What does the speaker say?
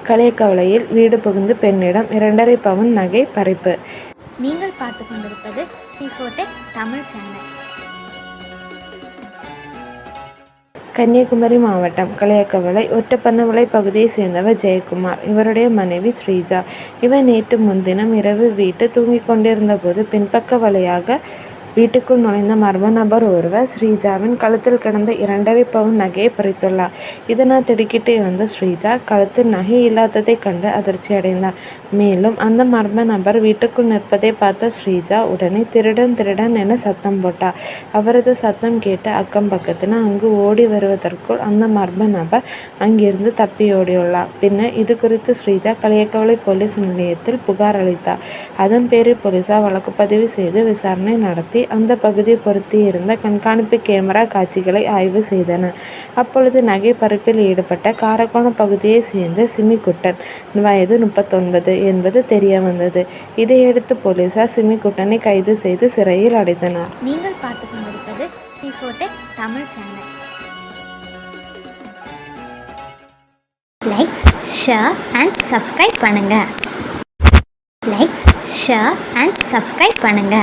களியக்கவளையில் வீடு புகுந்து பெண்ணிடம் 2.5 பவுன் நகை பறிப்பு. நீங்கள் பார்த்து கொண்டிருப்பது C4Tech தமிழ் சேனல். கன்னியாகுமரி மாவட்டம் களியக்கவளை ஒட்டப்பனவளை பகுதியை சேர்ந்தவர் ஜெயக்குமார். இவருடைய மனைவி ஸ்ரீஜா. இவர் நேற்று முன்தினம் இரவு வீட்டு தூங்கிக் கொண்டிருந்த போது பின்பக்க வழியாக வீட்டுக்குள் நுழைந்த மர்ம நபர் ஒருவர் ஸ்ரீஜாவின் கழுத்தில் கிடந்த 2.5 பவுன் நகையை பறித்துள்ளார். இதனால் திடுக்கிட்டு இருந்த ஸ்ரீஜா கழுத்தில் நகை இல்லாததை கண்டு அதிர்ச்சி அடைந்தார். மேலும் அந்த மர்ம நபர் வீட்டுக்குள் நிற்பதை பார்த்த ஸ்ரீஜா உடனே திருடன் திருடன் என சத்தம் போட்டார். அவரது சத்தம் கேட்டு அக்கம் பக்கத்தினர் அங்கு ஓடி வருவதற்குள் அந்த மர்ம நபர் அங்கிருந்து தப்பியோடியுள்ளார். பின்னர் இது குறித்து ஸ்ரீஜா களியக்கவளை போலீஸ் நிலையத்தில் புகார் அளித்தார். அதன் பேரில் போலீசார் வழக்கு பதிவு செய்து விசாரணை நடத்தி அந்த பகுதியை பொருத்தி இருந்த கண்காணிப்பு கேமரா காட்சிகளை ஆய்வு செய்தனர். அப்பொழுது நகை பறிப்பில் ஈடுபட்ட காரக்கோணம் பகுதியை சேர்ந்த சிமிக்குட்டன் வயது 39 என்பது தெரிய வந்தது. இதையடுத்து போலீசார் சிமிக்குட்டனை கைது செய்து சிறையில் அடைத்தனர். நீங்கள் பார்த்து கொண்டிருப்பது C4Tech Tamil channel. Like, share and subscribe பண்ணுங்க. லைக், ஷேர் அண்ட் சப்ஸ்கிரைப் பண்ணுங்க.